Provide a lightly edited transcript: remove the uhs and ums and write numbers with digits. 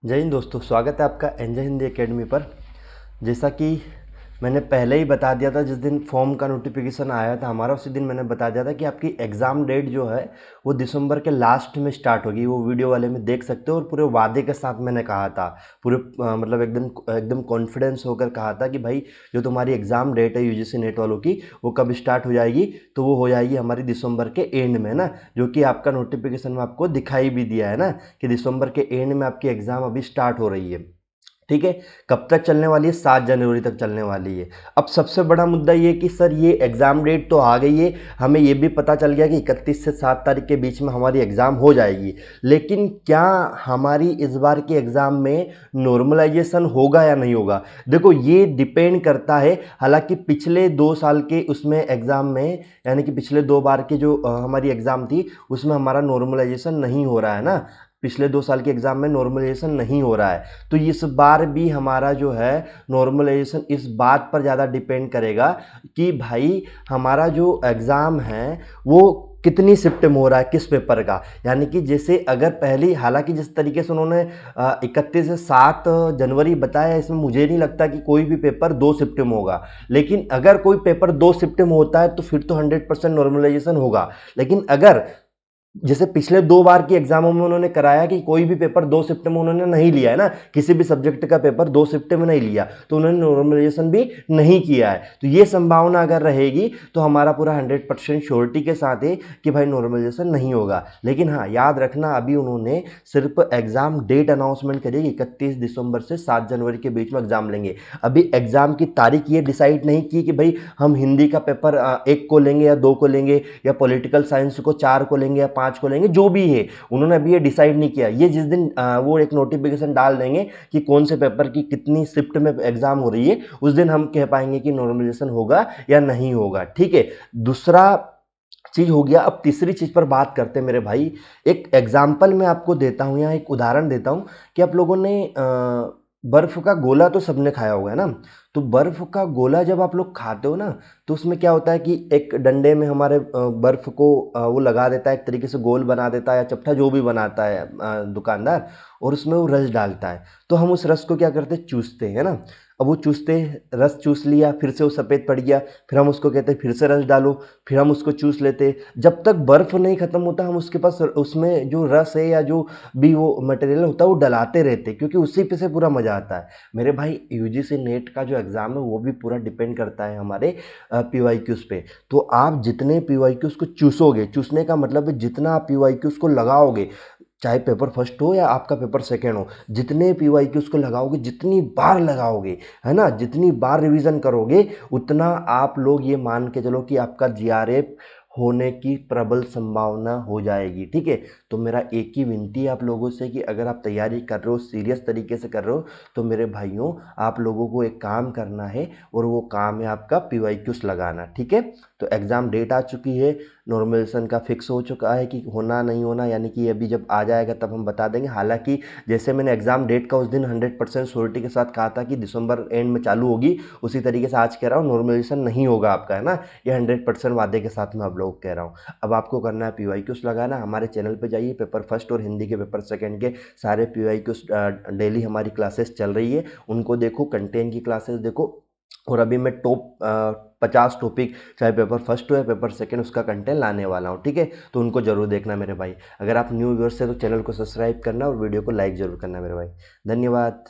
जय हिंद दोस्तों, स्वागत है आपका एंजल हिंदी एकेडमी पर। जैसा कि मैंने पहले ही बता दिया था, जिस दिन फॉर्म का नोटिफिकेशन आया था हमारा, उसी दिन मैंने बता दिया था कि आपकी एग्ज़ाम डेट जो है वो दिसंबर के लास्ट में स्टार्ट होगी। वो वीडियो वाले में देख सकते हो, और पूरे वादे के साथ मैंने कहा था, पूरे मतलब एकदम एकदम कॉन्फिडेंस होकर कहा था कि भाई जो तुम्हारी एग्ज़ाम डेट है यूजीसी नेट वालों की, वो कब स्टार्ट हो जाएगी, तो वो हो जाएगी हमारी दिसंबर के एंड में ना, जो कि आपका नोटिफिकेशन में आपको दिखाई भी दिया है ना कि दिसंबर के एंड में आपकी एग्ज़ाम अभी स्टार्ट हो रही है। ठीक है, कब तक चलने वाली है? 7 जनवरी तक चलने वाली है। अब सबसे बड़ा मुद्दा ये कि सर ये एग्ज़ाम डेट तो आ गई है, हमें ये भी पता चल गया कि 31 से 7 तारीख के बीच में हमारी एग्ज़ाम हो जाएगी, लेकिन क्या हमारी इस बार की एग्ज़ाम में नॉर्मलाइजेशन होगा या नहीं होगा? देखो, ये डिपेंड करता है। हालांकि पिछले 2 साल के उसमें एग्ज़ाम में, यानी कि पिछले 2 बार की जो हमारी एग्ज़ाम थी, उसमें हमारा नॉर्मलाइजेशन नहीं हो रहा है ना। पिछले 2 साल के एग्ज़ाम में नॉर्मलाइजेशन नहीं हो रहा है, तो इस बार भी हमारा जो है नॉर्मलाइजेशन इस बात पर ज़्यादा डिपेंड करेगा कि भाई हमारा जो एग्ज़ाम है वो कितनी शिफ्ट में हो रहा है, किस पेपर का। यानी कि जैसे अगर पहली, हालांकि जिस तरीके से उन्होंने 31 से 7 जनवरी बताया, इसमें मुझे नहीं लगता कि कोई भी पेपर 2 शिफ्ट में होगा। लेकिन अगर कोई पेपर 2 शिफ्ट में होता है तो फिर तो 100% नॉर्मलाइजेशन होगा। लेकिन अगर जैसे पिछले 2 बार की एग्जामों में उन्होंने कराया कि कोई भी पेपर 2 शिफ्ट में उन्होंने नहीं लिया है ना, किसी भी सब्जेक्ट का पेपर 2 शिफ्ट में नहीं लिया, तो उन्होंने नॉर्मलाइजेशन भी नहीं किया है। तो ये संभावना अगर रहेगी तो हमारा पूरा 100% श्योरिटी के साथ है कि भाई नॉर्मलाइजेशन नहीं होगा। लेकिन हाँ, याद रखना, अभी उन्होंने सिर्फ एग्जाम डेट अनाउंसमेंट करी कि 31 दिसंबर से 7 जनवरी के बीच में एग्जाम लेंगे। अभी एग्जाम की तारीख ये डिसाइड नहीं की कि भाई हम हिंदी का पेपर 1 को लेंगे या 2 को लेंगे, या पॉलिटिकल साइंस को 4 को लेंगे या 5 को लेंगे, जो भी है उन्होंने अभी ये डिसाइड नहीं किया। ये जिस दिन वो एक नोटिफिकेशन डाल देंगे कि कौन से पेपर की कितनी शिफ्ट में एग्जाम हो रही है, उस दिन हम कह पाएंगे कि नॉर्मलाइजेशन होगा या नहीं होगा। ठीक है, दूसरा चीज हो गया। अब तीसरी चीज पर बात करते हैं मेरे भाई। एक एग्जाम्पल मैं आपको देता हूं, यहाँ एक उदाहरण देता हूं कि आप लोगों ने बर्फ का गोला तो सबने खाया होगा है ना। तो बर्फ का गोला जब आप लोग खाते हो ना, तो उसमें क्या होता है कि एक डंडे में हमारे बर्फ को वो लगा देता है, एक तरीके से गोल बना देता है या चपटा जो भी बनाता है दुकानदार, और उसमें वो रस डालता है। तो हम उस रस को क्या करते हैं, चूसते हैं, है ना। अब वो चूसते हैं, रस चूस लिया, फिर से वो सफ़ेद पड़ गया, फिर हम उसको कहते हैं फिर से रस डालो, फिर हम उसको चूस लेते हैं। जब तक बर्फ़ नहीं ख़त्म होता, हम उसके पास उसमें जो रस है या जो भी वो मटेरियल होता है वो डलाते रहते हैं, क्योंकि उसी पे से पूरा मज़ा आता है। मेरे भाई, यूजीसी नेट का जो एग्ज़ाम है वो भी पूरा डिपेंड करता है हमारे पीवाईक्यूज़ पे। तो आप जितने पीवाईक्यूज़ को चूसोगे, चूसने का मतलब है जितना आप पीवाईक्यूज़ को लगाओगे, चाहे पेपर फर्स्ट हो या आपका पेपर सेकेंड हो, जितने पीवाईक्यूज़ को लगाओगे, जितनी बार लगाओगे, है ना, जितनी बार रिवीजन करोगे, उतना आप लोग ये मान के चलो कि आपका जीआरएफ होने की प्रबल संभावना हो जाएगी। ठीक है, तो मेरा एक ही विनती है आप लोगों से कि अगर आप तैयारी कर रहे हो, सीरियस तरीके से कर रहे हो, तो मेरे भाइयों, आप लोगों को एक काम करना है, और वो काम है आपका पीवाईक्यूज़ लगाना। ठीक है, तो एग्ज़ाम डेट आ चुकी है, नॉर्मलाइजेशन का फिक्स हो चुका है कि होना नहीं होना, यानी कि अभी जब आ जाएगा तब हम बता देंगे। हालांकि जैसे मैंने एग्ज़ाम डेट का उस दिन 100% श्योरिटी के साथ कहा था कि दिसंबर एंड में चालू होगी, उसी तरीके से आज कह रहा हूँ नॉर्मलाइजेशन नहीं होगा आपका, है ना। ये 100% वादे के साथ मैं आप लोगों को कह रहा हूँ। अब आपको करना है पीवाईक्यूज़ लगाना। हमारे चैनल पर जाइए, पेपर फर्स्ट और हिंदी के पेपर सेकेंड के सारे पीवाईक्यूज़ डेली हमारी क्लासेस चल रही है, उनको देखो, कंटेंट की क्लासेस देखो। और अभी मैं टॉप 50 टॉपिक, चाहे पेपर फर्स्ट हो या पेपर सेकंड, उसका कंटेंट लाने वाला हूँ। ठीक है, तो उनको जरूर देखना मेरे भाई। अगर आप न्यू व्यूअर्स है तो चैनल को सब्सक्राइब करना और वीडियो को लाइक जरूर करना मेरे भाई। धन्यवाद।